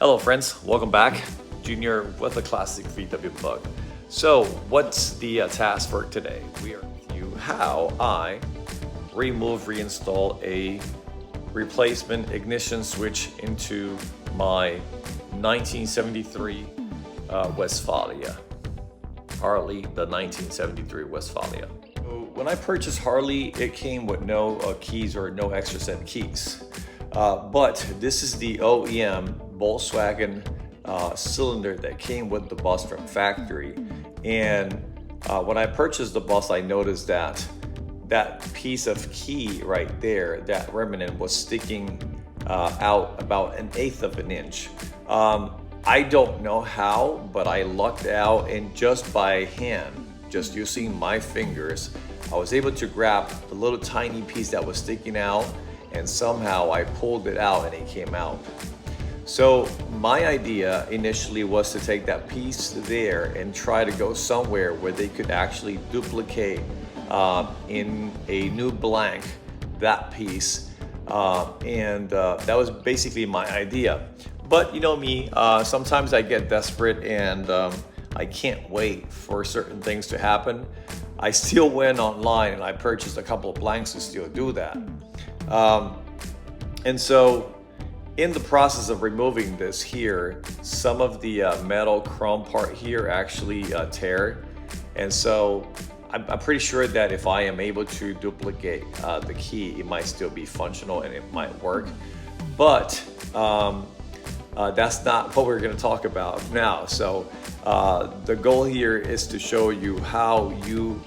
Hello friends, welcome back. Junior with a classic VW bug. So what's the task for today? We are with you how I reinstall a replacement ignition switch into my 1973 Westfalia. Harley, the 1973 Westfalia. So when I purchased Harley, it came with no keys or no extra set keys. But this is the OEM Volkswagen cylinder that came with the bus from factory. And when I purchased the bus, I noticed that piece of key right there, that remnant, was sticking out about 1/8 of an inch. I don't know how, but I lucked out, and just by hand, just using my fingers, I was able to grab the little tiny piece that was sticking out, and somehow I pulled it out and it came out. So my idea initially was to take that piece there and try to go somewhere where they could actually duplicate in a new blank that piece, and that was basically my idea. But you know me, sometimes I get desperate and I can't wait for certain things to happen. I still went online and I purchased a couple of blanks to still do that. And so in the process of removing this here, some of the metal chrome part here actually tear. And so I'm pretty sure that if I am able to duplicate the key, it might still be functional and it might work. But that's not what we're going to talk about now. So the goal here is to show you how you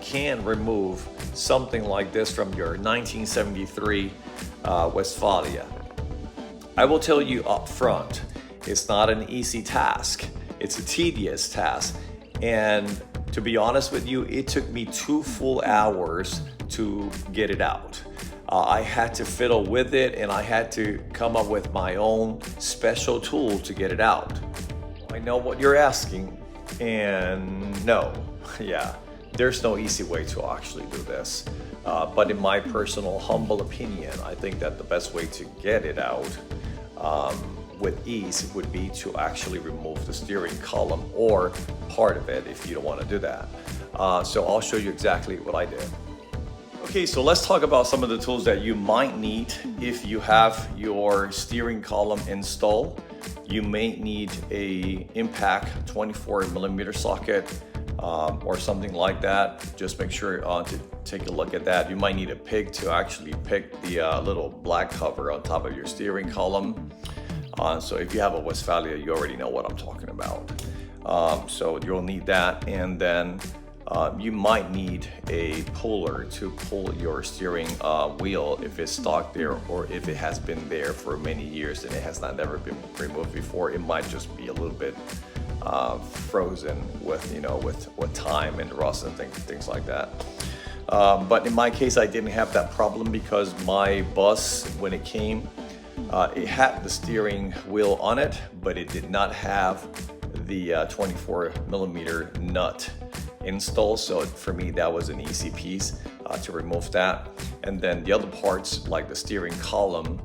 can remove something like this from your 1973 Westfalia. I will tell you up front, it's not an easy task. It's a tedious task. And to be honest with you, it took me 2 full hours to get it out. I had to fiddle with it, and I had to come up with my own special tool to get it out. I know what you're asking, and no, yeah, there's no easy way to actually do this. But in my personal humble opinion, I think that the best way to get it out with ease would be to actually remove the steering column or part of it if you don't want to do that. So I'll show you exactly what I did. Okay, so let's talk about some of the tools that you might need if you have your steering column installed. You may need a impact 24mm socket or something like that. Just make sure to take a look at that. You might need a pick to actually pick the little black cover on top of your steering column. So if you have a Westfalia, you already know what I'm talking about. So you'll need that, and then you might need a puller to pull your steering wheel if it's stuck there, or if it has been there for many years and it has not ever been removed before. It might just be a little bit frozen with time and rust and things like that. But in my case, I didn't have that problem because my bus, when it came, it had the steering wheel on it, but it did not have the 24mm nut install. So for me, that was an easy piece to remove that. And then the other parts, like the steering column,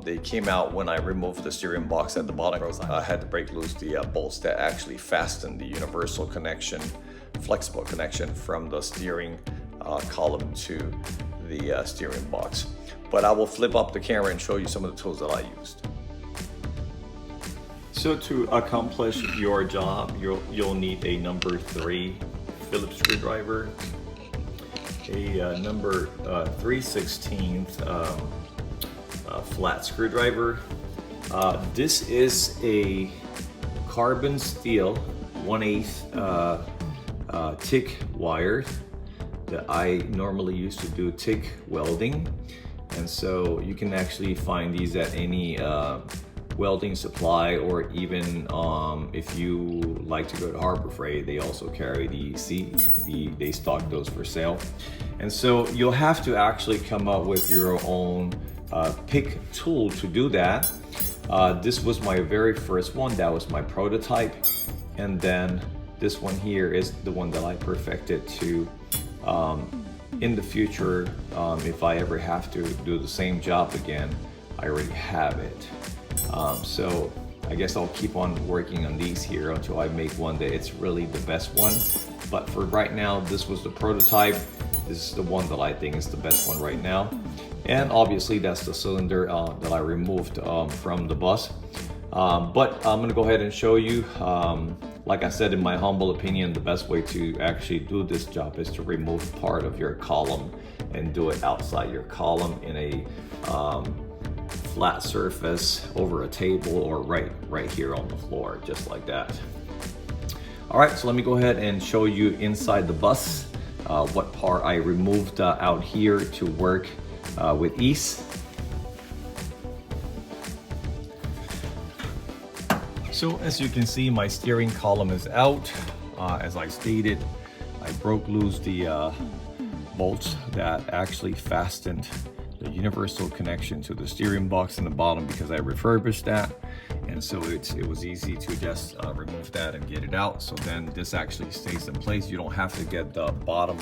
they came out when I removed the steering box at the bottom. I had to break loose the bolts that actually fasten the universal connection, flexible connection from the steering column to the steering box. But I will flip up the camera and show you some of the tools that I used. So to accomplish your job, you'll need a number 3 Phillips screwdriver, a number 3/16 flat screwdriver. This is a carbon steel 1/8 TIG wire that I normally use to do TIG welding. And so you can actually find these at any welding supply, or even if you like to go to Harbor Freight, they also carry they stock those for sale. And so you'll have to actually come up with your own pick tool to do that. This was my very first one. That was my prototype. And then this one here is the one that I perfected to in the future, if I ever have to do the same job again, I already have it. So I guess I'll keep on working on these here until I make one that it's really the best one. But for right now, this was the prototype. This is the one that I think is the best one right now. And obviously that's the cylinder that I removed from the bus. But I'm gonna go ahead and show you, like I said, in my humble opinion, the best way to actually do this job is to remove part of your column and do it outside your column in a flat surface over a table or right here on the floor, just like that. All right, so let me go ahead and show you inside the bus what part I removed out here to work with ease. So as you can see, my steering column is out. As I stated, I broke loose the bolts that actually fastened the universal connection to the steering box in the bottom because I refurbished that. And so it was easy to just remove that and get it out. So then this actually stays in place. You don't have to get the bottom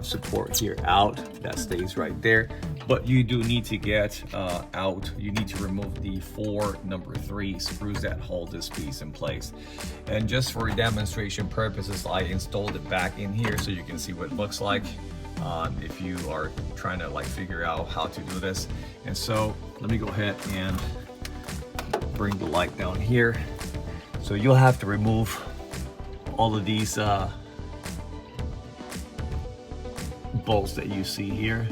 support here out. That stays right there. But you do need to get out. You need to remove the 4 number 3 screws that hold this piece in place. And just for demonstration purposes, I installed it back in here so you can see what it looks like if you are trying to like figure out how to do this. And so let me go ahead and bring the light down here. So you'll have to remove all of these bolts that you see here.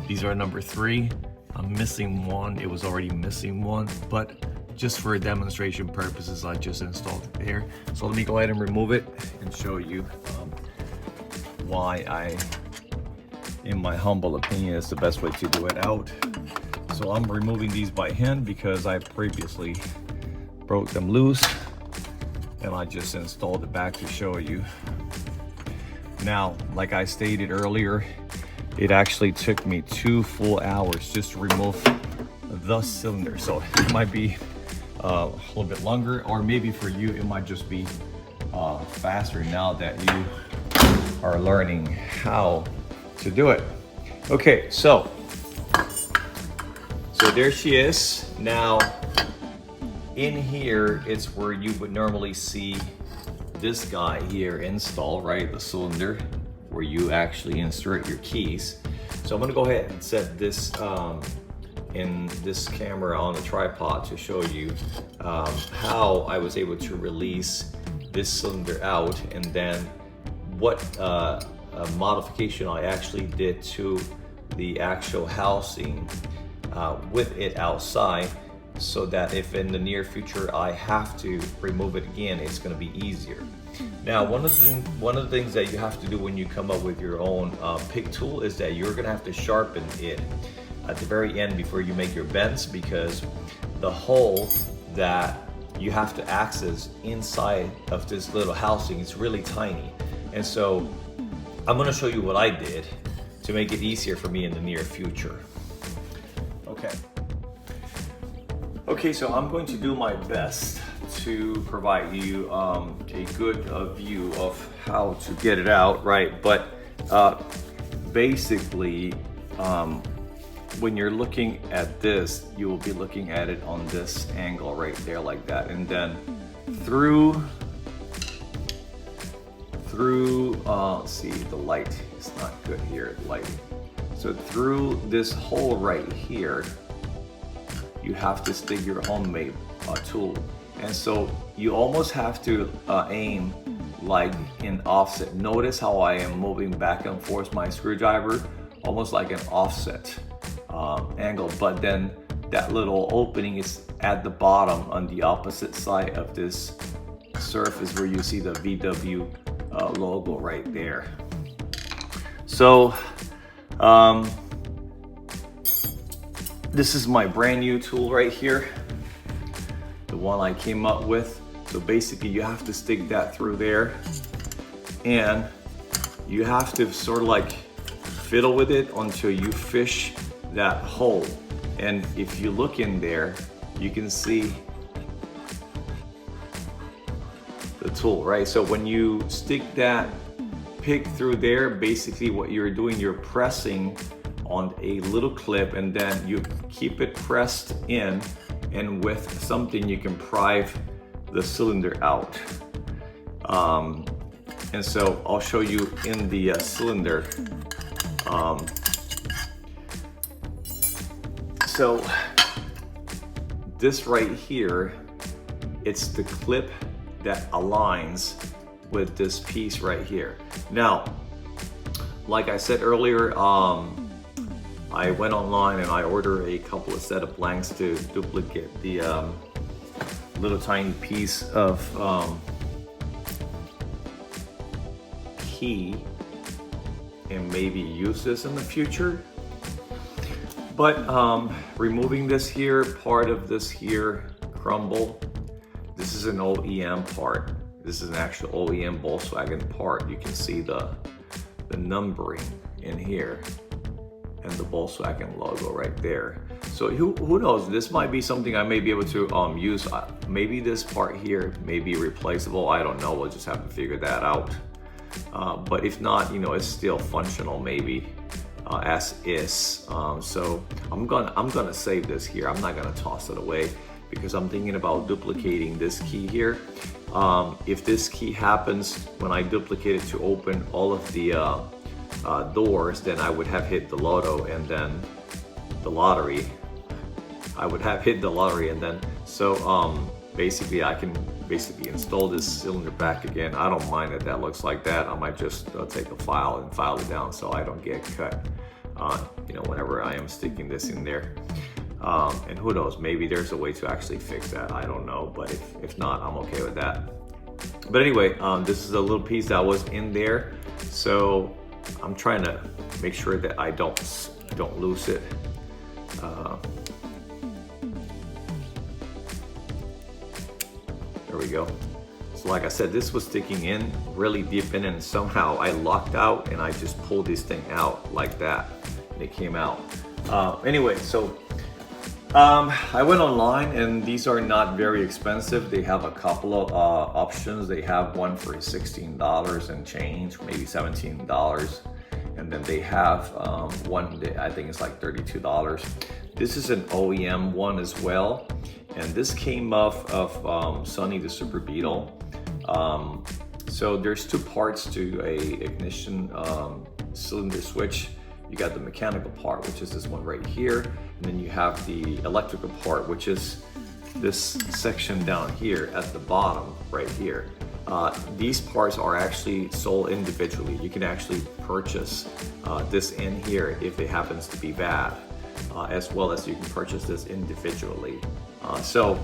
These are number 3. I'm missing one. It was already missing one, but just for demonstration purposes, I just installed it there. So let me go ahead and remove it and show you why in my humble opinion, it's the best way to do it out. So I'm removing these by hand because I previously broke them loose, and I just installed it back to show you. Now, like I stated earlier, it actually took me 2 full hours just to remove the cylinder. So it might be a little bit longer, or maybe for you it might just be faster now that you are learning how to do it. Okay, so there she is. Now in here, it's where you would normally see this guy here install, right? The cylinder where you actually insert your keys. So I'm gonna go ahead and set this in this camera on the tripod to show you how I was able to release this cylinder out, and then what modification I actually did to the actual housing with it outside, so that if in the near future I have to remove it again, it's going to be easier. Now, one of the things that you have to do when you come up with your own pick tool is that you're going to have to sharpen it at the very end before you make your bends, because the hole that you have to access inside of this little housing is really tiny. And so I'm going to show you what I did to make it easier for me in the near future. Okay, so I'm going to do my best to provide you a good view of how to get it out, right? But basically, when you're looking at this, you will be looking at it on this angle right there, like that, and then through see, the light is not good here, the lighting. So through this hole right here, you have to stick your homemade tool. And so you almost have to aim like in offset. Notice how I am moving back and forth my screwdriver, almost like an offset angle, but then that little opening is at the bottom on the opposite side of this surface where you see the VW logo right there. So this is my brand new tool right here, the one I came up with. So basically you have to stick that through there, and you have to sort of like fiddle with it until you fish that hole. And if you look in there, you can see the tool, right? So when you stick that pick through there, basically what you're doing, you're pressing on a little clip, and then you keep it pressed in and with something you can pry the cylinder out. And so I'll show you in the cylinder. So this right here, it's the clip that aligns with this piece right here. Now, like I said earlier, I went online and I ordered a couple of set of blanks to duplicate the little tiny piece of key and maybe use this in the future. But removing this here, part of this here crumble, this is an OEM part. This is an actual OEM Volkswagen part. You can see the numbering in here and the Volkswagen logo right there. So who knows, this might be something I may be able to use. Maybe this part here may be replaceable, I don't know, we'll just have to figure that out. But if not, you know, it's still functional maybe as is. So I'm gonna save this here. I'm not gonna toss it away because I'm thinking about duplicating this key here. If this key happens when I duplicate it to open all of the doors, then I would have hit the lotto and then the lottery. I would have hit the lottery, and then so basically I can install this cylinder back again. I don't mind that that looks like that. I might just take a file and file it down so I don't get cut you know, whenever I am sticking this in there. And who knows, maybe there's a way to actually fix that, I don't know, but if not, I'm okay with that. But anyway, this is a little piece that was in there, so I'm trying to make sure that I don't lose it. There we go. So like I said, this was sticking in really deep in, and somehow I locked out and I just pulled this thing out like that and it came out. Anyway, so I went online, and these are not very expensive. They have a couple of options. They have one for $16 and change, maybe $17. And then they have one that I think it's like $32. This is an OEM one as well. And this came off of Sonny the Super Beetle. So there's two parts to a ignition cylinder switch. You got the mechanical part, which is this one right here. And then you have the electrical part, which is this section down here at the bottom right here. These parts are actually sold individually. You can actually purchase this in here if it happens to be bad, as well as you can purchase this individually. So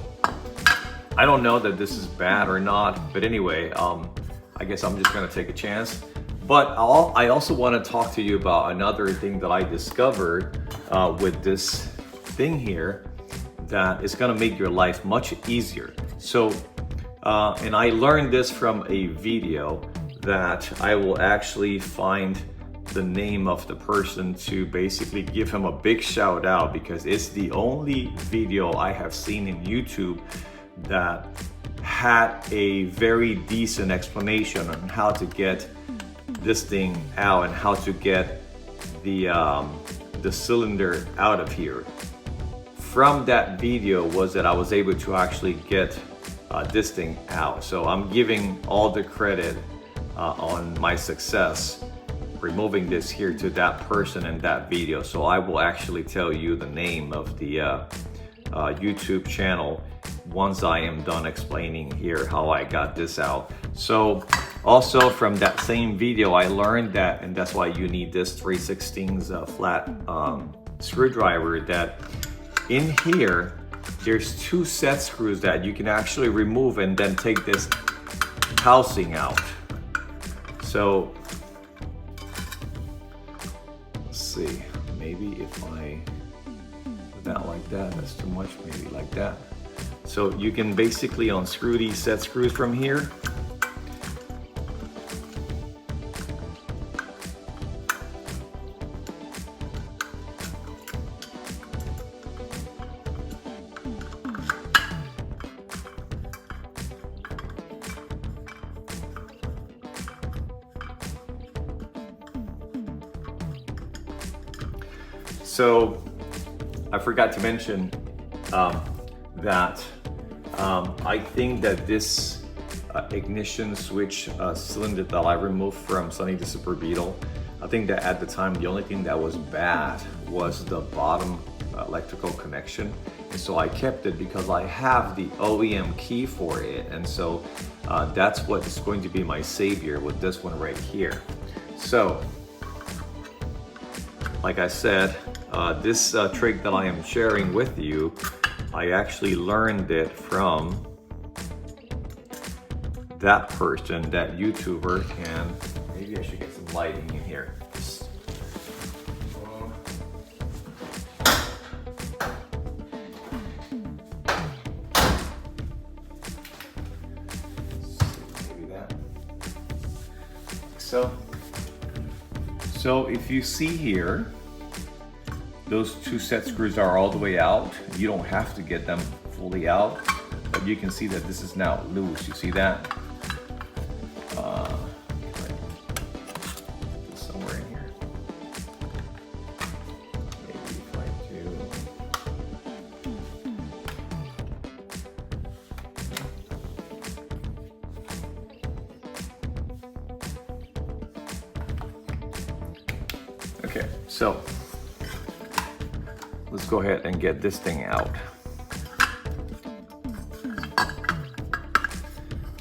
I don't know that this is bad or not, but anyway, I guess I'm just gonna take a chance. But I also want to talk to you about another thing that I discovered with this thing here that is going to make your life much easier. So, and I learned this from a video that I will actually find the name of the person to basically give him a big shout out, because it's the only video I have seen in YouTube that had a very decent explanation on how to get this thing out and how to get the cylinder out of here. From that video was that I was able to actually get this thing out. So I'm giving all the credit on my success removing this here to that person in that video. So I will actually tell you the name of the YouTube channel once I am done explaining here how I got this out. So also from that same video, I learned that, and that's why you need this 3/16 flat screwdriver, that in here, there's two set screws that you can actually remove and then take this housing out. So, let's see, maybe if I put that like that, that's too much, maybe like that. So you can basically unscrew these set screws from here. So I forgot to mention that I think that this ignition switch cylinder that I removed from Sunny the Super Beetle, I think that at the time the only thing that was bad was the bottom electrical connection, and so I kept it because I have the OEM key for it, and so that's what's going to be my savior with this one right here. So like I said, this trick that I am sharing with you, I actually learned it from that person, that YouTuber, and maybe I should get some lighting in here. Maybe that. So if you see here, those two set screws are all the way out. You don't have to get them fully out, but you can see that this is now loose. You see that? Somewhere in here. Maybe if I do. Okay, so let's go ahead and get this thing out.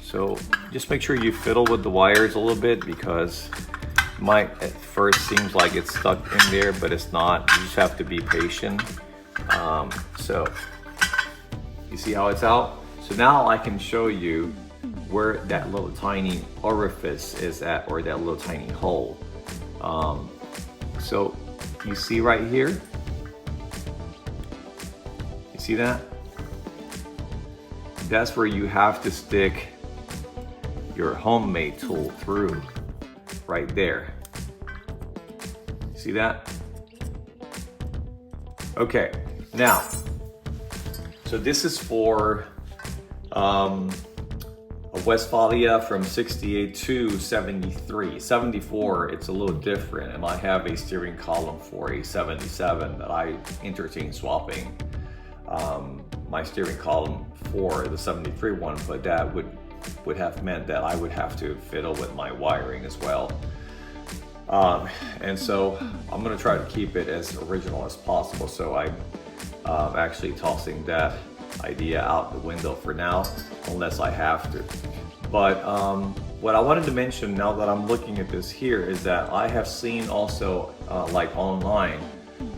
So just make sure you fiddle with the wires a little bit, because it might at first seems like it's stuck in there, but it's not. You just have to be patient. So you see how it's out? So now I can show you where that little tiny orifice is at, or that little tiny hole. So you see right here? You see that? That's where you have to stick your homemade tool through, right there. See that? Okay, now, so this is for a Westfalia from 68 to 73. 74, it's a little different, and I have a steering column for a 77 that I entertain swapping my steering column for the 73 one, but that would have meant that I would have to fiddle with my wiring as well. And so I'm gonna try to keep it as original as possible, so I'm actually tossing that idea out the window for now, unless I have to. But what I wanted to mention now that I'm looking at this here is that I have seen also like online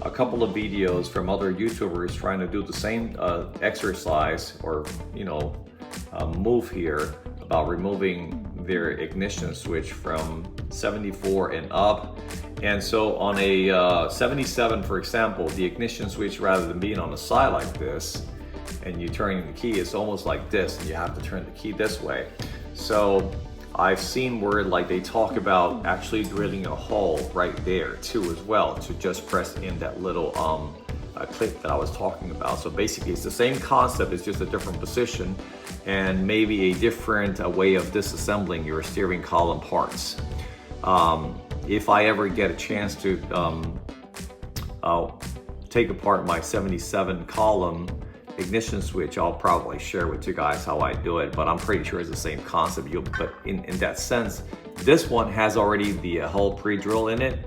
a couple of videos from other YouTubers trying to do the same exercise, or move here about removing their ignition switch from 74 and up. And so on a 77, for example, the ignition switch, rather than being on the side like this and you turning the key, it's almost like this, and you have to turn the key this way. So I've seen where like they talk about actually drilling a hole right there too as well, to just press in that little clip that I was talking about. So basically it's the same concept, it's just a different position and maybe a different way of disassembling your steering column parts. If I ever get a chance to take apart my 77 column ignition switch, I'll probably share with you guys how I do it, but I'm pretty sure it's the same concept. But in that sense, this one has already the hole pre-drill in it,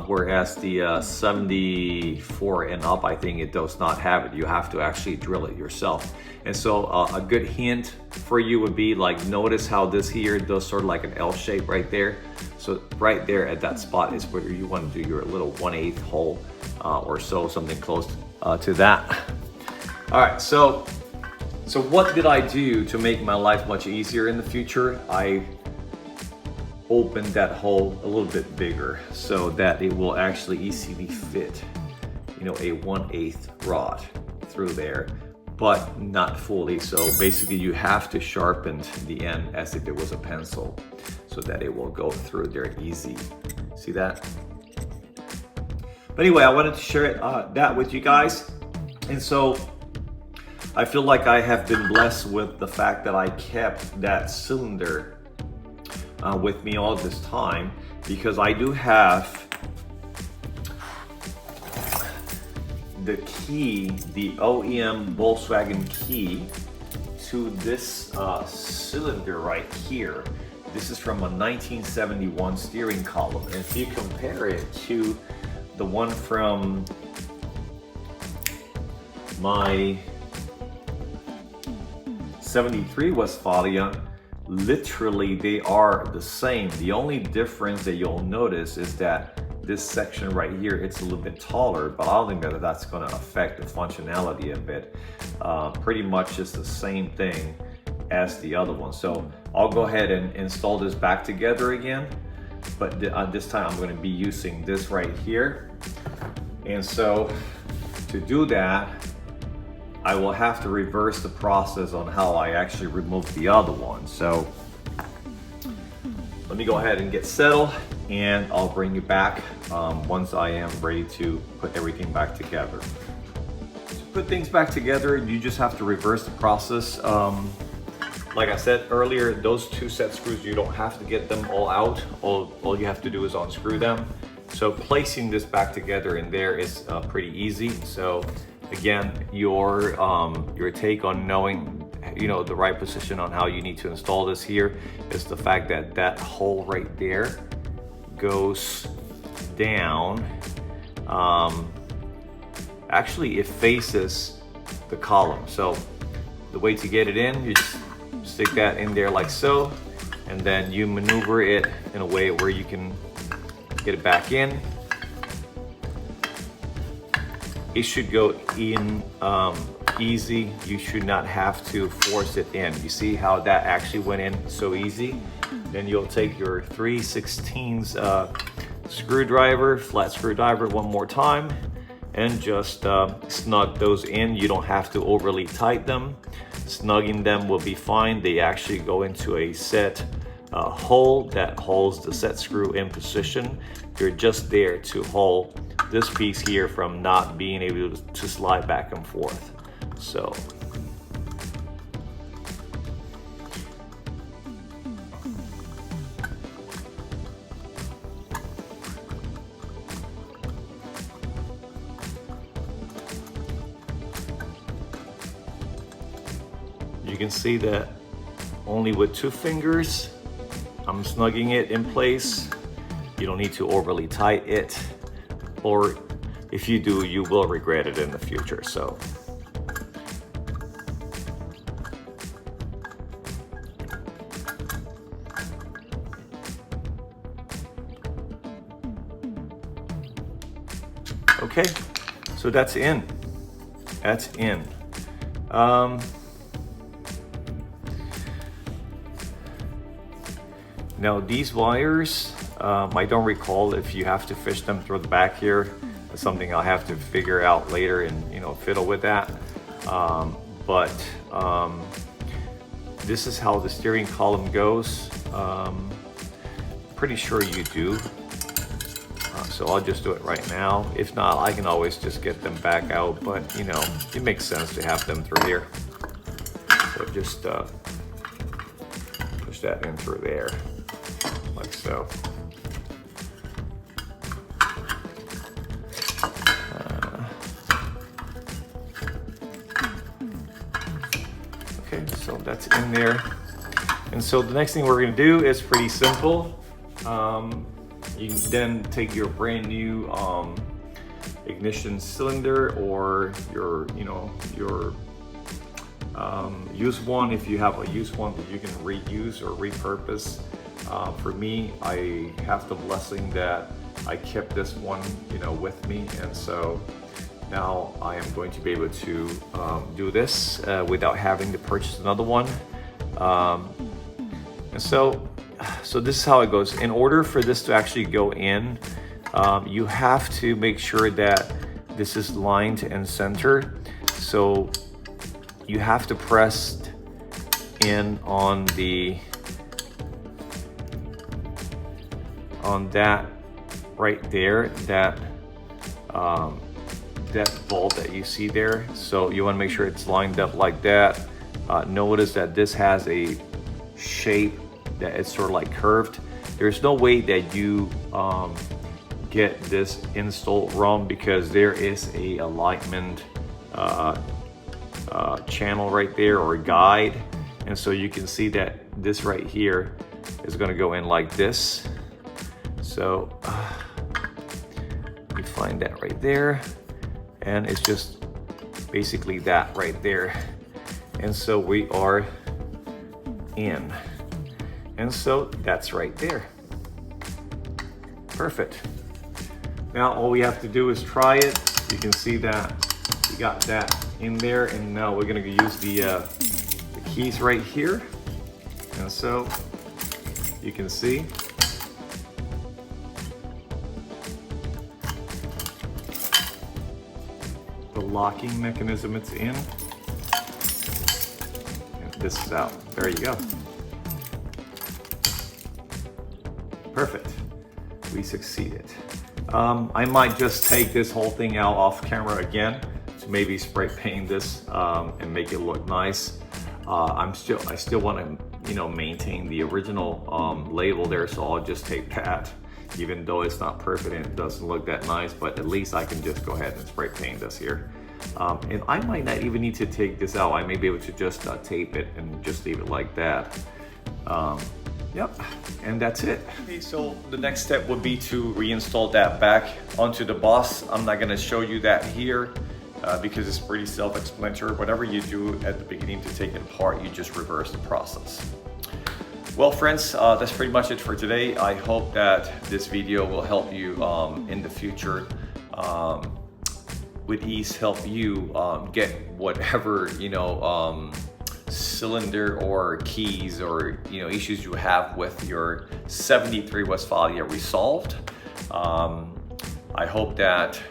whereas the 74 and up, I think it does not have it. You have to actually drill it yourself. And so a good hint for you would be like, notice how this here does sort of like an L shape right there. So right there at that spot is where you want to do your little 1/8 hole or so, something close to that. All right, so what did I do to make my life much easier in the future? I opened that hole a little bit bigger so that it will actually easily fit, a 1/8 rod through there, but not fully. So basically you have to sharpen the end as if it was a pencil so that it will go through there easy. See that? But anyway, I wanted to share that with you guys. And so I feel like I have been blessed with the fact that I kept that cylinder with me all this time, because I do have the key, the OEM Volkswagen key to this cylinder right here. This is from a 1971 steering column. And if you compare it to the one from my 73 Westfalia, literally they are the same. The only difference that you'll notice is that this section right here, it's a little bit taller, but I don't think that that's going to affect the functionality of it. Pretty much it's the same thing as the other one. So I'll go ahead and install this back together again, but this time I'm going to be using this right here. And so to do that, I will have to reverse the process on how I actually remove the other one. So let me go ahead and get settled, and I'll bring you back once I am ready to put everything back together. To put things back together, you just have to reverse the process. Like I said earlier, those two set screws, you don't have to get them all out. All you have to do is unscrew them. So placing this back together in there is pretty easy. So again, your take on knowing the right position on how you need to install this here is the fact that that hole right there goes down. Actually, it faces the column. So the way to get it in, you just stick that in there like so, and then you maneuver it in a way where you can get it back in. It should go in easy. You should not have to force it in. You see how that actually went in so easy? Then you'll take your 3/16 screwdriver, flat screwdriver, one more time, and just snug those in. You don't have to overly tight them. Snugging them will be fine. They actually go into a set hole that holds the set screw in position. They're just there to hold this piece here from not being able to slide back and forth. So you can see that only with 2 fingers I'm snugging it in place. You don't need to overly tight it, or if you do, you will regret it in the future. So okay, so that's in. That's in. Now these wires, I don't recall if you have to fish them through the back here. That's something I'll have to figure out later and fiddle with that. But this is how the steering column goes. Pretty sure you do. So I'll just do it right now. If not, I can always just get them back out, but it makes sense to have them through here. So just push that in through there, like so. Okay, so that's in there. And so the next thing we're gonna do is pretty simple. You can then take your brand new ignition cylinder, or your used one, if you have a used one that you can reuse or repurpose. For me, I have the blessing that I kept this one with me, and so now I am going to be able to do this without having to purchase another one. And so this is how it goes. In order for this to actually go in, you have to make sure that this is lined and centered. So you have to press in on that right there, that bolt that you see there. So you want to make sure it's lined up like that. Notice that this has a shape that it's sort of like curved. There's no way that you get this installed wrong, because there is a alignment channel right there, or guide, and so you can see that this right here is going to go in like this. So you find that right there, and it's just basically that right there, and so we are in, and so that's right there. Perfect. Now all we have to do is try it. You can see that we got that in there, and now we're going to use the keys right here, and so you can see the locking mechanism it's in, and this is out. There you go. Perfect. We succeeded. I might just take this whole thing out off camera again to maybe spray paint this and make it look nice. I still want to maintain the original label there, so I'll just take that, even though it's not perfect and it doesn't look that nice, but at least I can just go ahead and spray paint this here. And I might not even need to take this out. I may be able to just tape it and just leave it like that. Yep, and that's it. Okay, so the next step would be to reinstall that back onto the bus. I'm not gonna show you that here because it's pretty self-explanatory. Whatever you do at the beginning to take it apart, you just reverse the process. Well, friends, that's pretty much it for today. I hope that this video will help you in the future with ease, help you get whatever, cylinder or keys or issues you have with your 73 Westfalia resolved. I hope that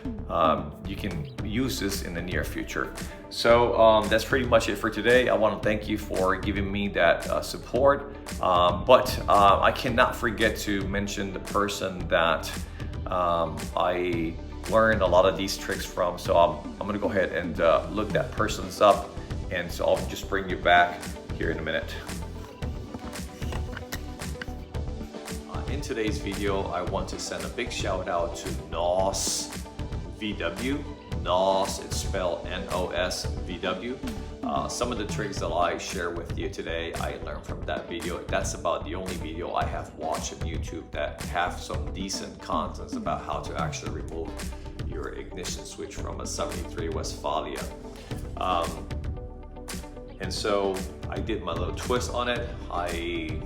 you can use this in the near future. So that's pretty much it for today. I want to thank you for giving me that support, but I cannot forget to mention the person that I learned a lot of these tricks from. So I'm gonna go ahead and look that person's up, and so I'll just bring you back here in a minute. In today's video, I want to send a big shout out to NOS VW. NOS, it's spelled N-O-S VW. Some of the tricks that I share with you today, I learned from that video. That's about the only video I have watched on YouTube that have some decent contents about how to actually remove your ignition switch from a 73 Westfalia. And so I did my little twist on it. I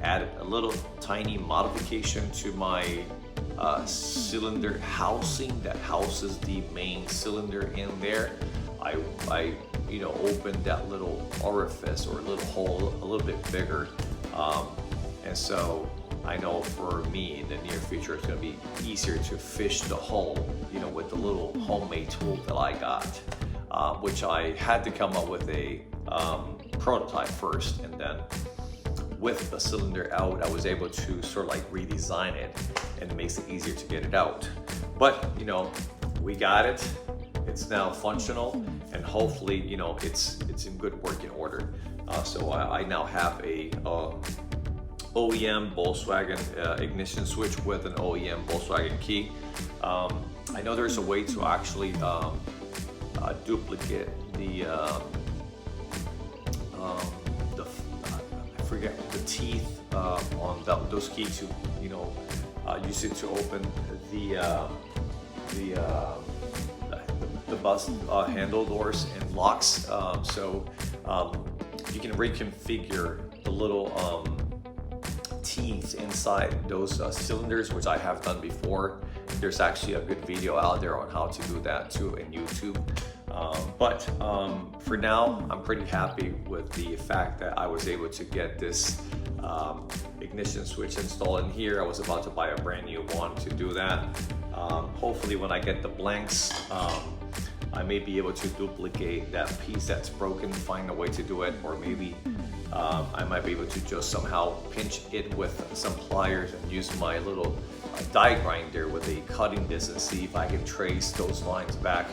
added a little tiny modification to my cylinder housing that houses the main cylinder in there. I opened that little orifice or little hole a little bit bigger, and so I know for me in the near future it's going to be easier to fish the hole, with the little homemade tool that I got, which I had to come up with a prototype first, and then with the cylinder out, I was able to sort of like redesign it, and it makes it easier to get it out. But we got it. It's now functional, and hopefully it's in good working order. So I now have a OEM Volkswagen ignition switch with an OEM Volkswagen key. I know there's a way to actually duplicate the I forget the teeth on those keys to use it to open the bus handle doors and locks. So you can reconfigure the little teeth inside those cylinders, which I have done before. There's actually a good video out there on how to do that too in YouTube. But for now, I'm pretty happy with the fact that I was able to get this ignition switch installed in here. I was about to buy a brand new one to do that. Hopefully when I get the blanks, I may be able to duplicate that piece that's broken, find a way to do it, or maybe I might be able to just somehow pinch it with some pliers and use my little die grinder with a cutting disc and see if I can trace those lines back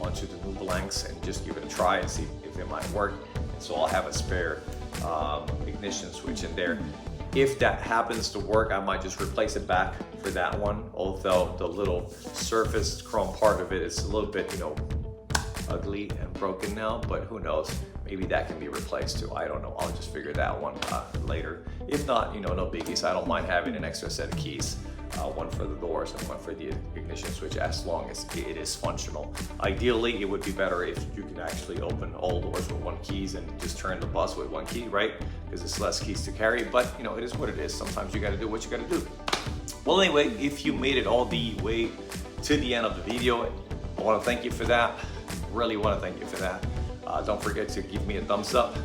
onto the new blanks and just give it a try and see if it might work. And so I'll have a spare ignition switch in there. If that happens to work, I might just replace it back for that one, although the little surface chrome part of it is a little bit, you know, ugly and broken now, but who knows, maybe that can be replaced too. I don't know, I'll just figure that one later. If not, you know, no biggies. I don't mind having an extra set of keys, one for the doors and one for the ignition switch, as long as it is functional. Ideally, it would be better if you can actually open all doors with one keys and just turn the bus with one key, right? Because it's less keys to carry, but you know, it is what it is. Sometimes you gotta do what you gotta do. Well, anyway, if you made it all the way to the end of the video, I wanna thank you for that. Really want to thank you for that. Don't forget to give me a thumbs up,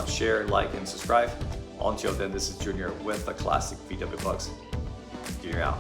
share, like, and subscribe. Until then, this is Junior with the Classic VW Bugs. Junior out.